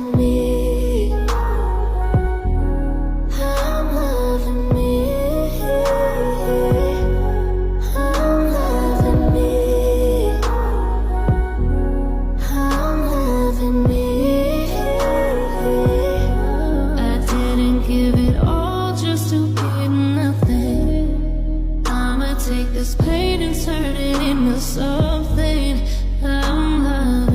me. I'm loving me. I'm loving me. I'm loving me. I didn't give it all just to get nothing. I'ma take this pain and turn it into something. I'm loving